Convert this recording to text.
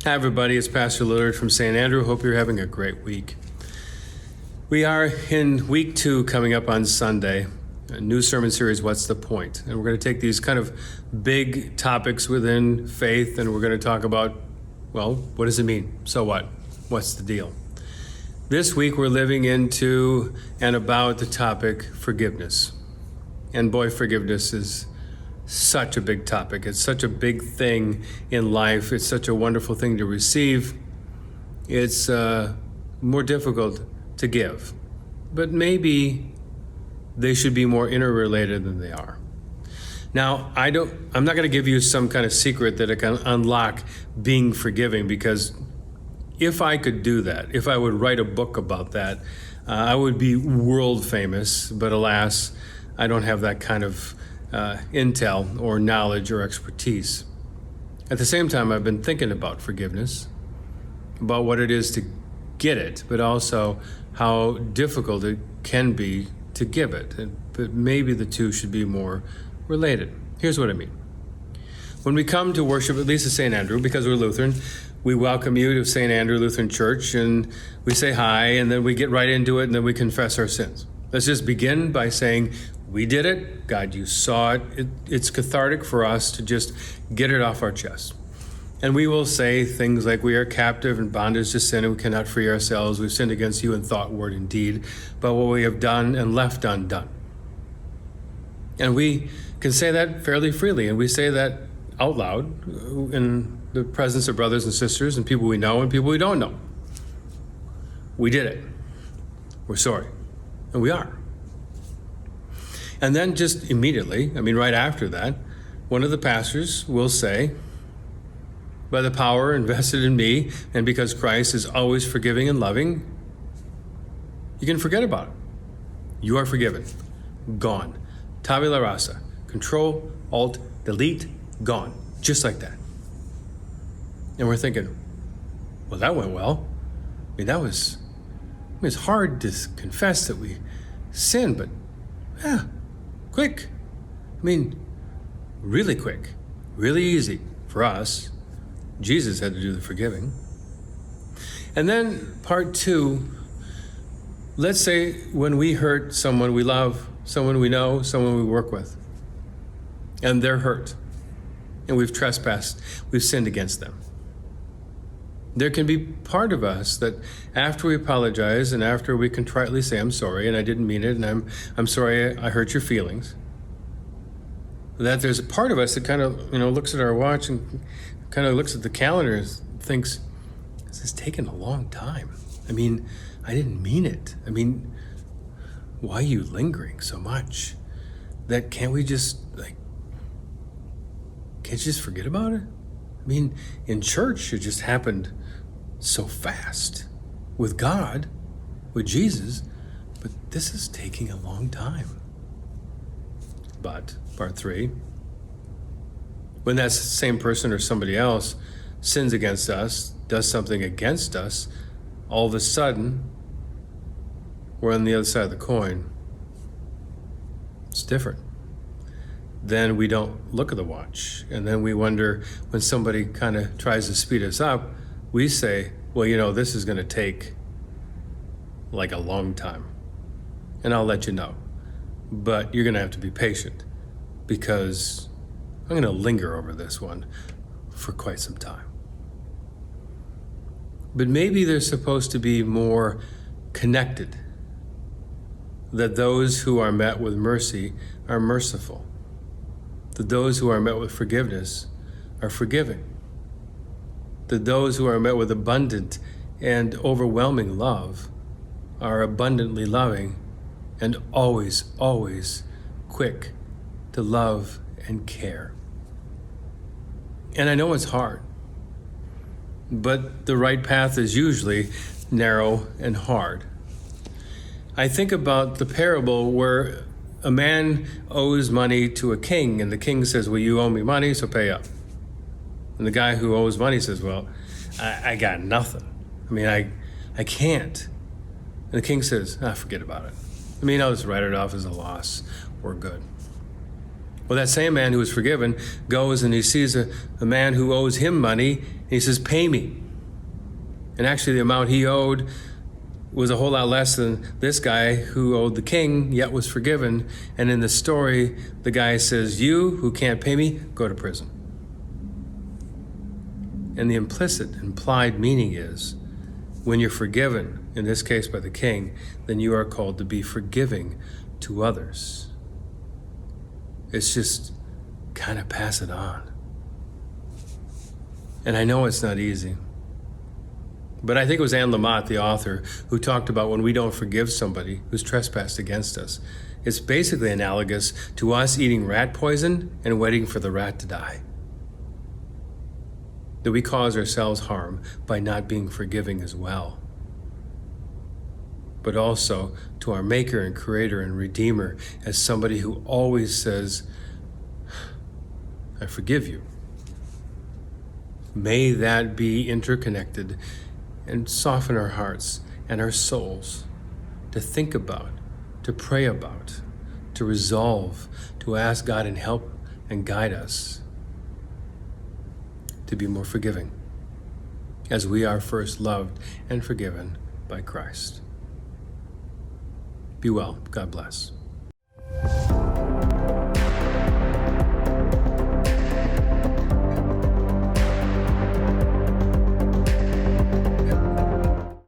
Hi, everybody. It's Pastor Lillard from St. Andrew. Hope you're having a great week. We are in week 2 coming up on Sunday, a new sermon series, What's the Point? And we're going to take these kind of big topics within faith, and we're going to talk about, well, what does it mean? So what? What's the deal? This week, we're living into and about the topic forgiveness. And boy, forgiveness is such a big topic. It's such a big thing in life. It's such a wonderful thing to receive. It's more difficult to give. But maybe they should be more interrelated than they are. Now, I'm not going to give you some kind of secret that it can unlock being forgiving, because if I could do that, if I would write a book about that, I would be world famous. But alas, I don't have that kind of intel or knowledge or expertise. At the same time, I've been thinking about forgiveness, about what it is to get it, but also how difficult it can be to give it. But maybe the two should be more related. Here's what I mean. When we come to worship, at least at St. Andrew, because we're Lutheran, we welcome you to St. Andrew Lutheran Church, and we say hi, and then we get right into it, and then we confess our sins. Let's just begin by saying, we did it. God, you saw it. It's cathartic for us to just get it off our chest. And we will say things like, we are captive and bondage to sin, and we cannot free ourselves. We've sinned against you in thought, word, and deed, but what we have done and left undone. And we can say that fairly freely, and we say that out loud in the presence of brothers and sisters and people we know and people we don't know. We did it. We're sorry. And we are. And then just immediately, right after that, one of the pastors will say, by the power invested in me, and because Christ is always forgiving and loving, you can forget about it. You are forgiven. Gone. Tabula rasa. Control, Alt, Delete, gone. Just like that. And we're thinking, well, that went well. It's hard to confess that we sinned, but yeah, quick. Really quick, really easy for us. Jesus had to do the forgiving. And then part 2, let's say when we hurt someone we love, someone we know, someone we work with, and they're hurt, and we've trespassed, we've sinned against them. There can be part of us that after we apologize and after we contritely say, I'm sorry and I didn't mean it, and I'm sorry I hurt your feelings, that there's a part of us that kind of looks at our watch and kind of looks at the calendar and thinks, this is taking a long time. I didn't mean it. Why are you lingering so much? That can't you just forget about it? In church, it just happened so fast. With God, with Jesus, but this is taking a long time. But, part 3, when that same person or somebody else sins against us, does something against us, all of a sudden, we're on the other side of the coin. It's different. Then we don't look at the watch. And then we wonder, when somebody kind of tries to speed us up, we say, well, this is going to take like a long time. And I'll let you know. But you're going to have to be patient, because I'm going to linger over this one for quite some time. But maybe they're supposed to be more connected, that those who are met with mercy are merciful, that those who are met with forgiveness are forgiving, that those who are met with abundant and overwhelming love are abundantly loving and always, always quick to love and care. And I know it's hard, but the right path is usually narrow and hard. I think about the parable where a man owes money to a king, and the king says, well, you owe me money, so pay up. And the guy who owes money says, well, I got nothing. I can't. And the king says, forget about it. I'll just write it off as a loss. We're good. Well, that same man who was forgiven goes and he sees a man who owes him money, And he says, pay me. And actually the amount he owed was a whole lot less than this guy who owed the king, yet was forgiven. And in the story, the guy says, you who can't pay me, go to prison. And the implied meaning is, when you're forgiven, in this case by the king, then you are called to be forgiving to others. It's just kind of pass it on. And I know it's not easy. But I think it was Anne Lamott, the author, who talked about when we don't forgive somebody who's trespassed against us. It's basically analogous to us eating rat poison and waiting for the rat to die. That we cause ourselves harm by not being forgiving as well. But also to our Maker and Creator and Redeemer as somebody who always says, I forgive you. May that be interconnected and soften our hearts and our souls to think about, to pray about, to resolve, to ask God and help and guide us to be more forgiving as we are first loved and forgiven by Christ. Be well. God bless.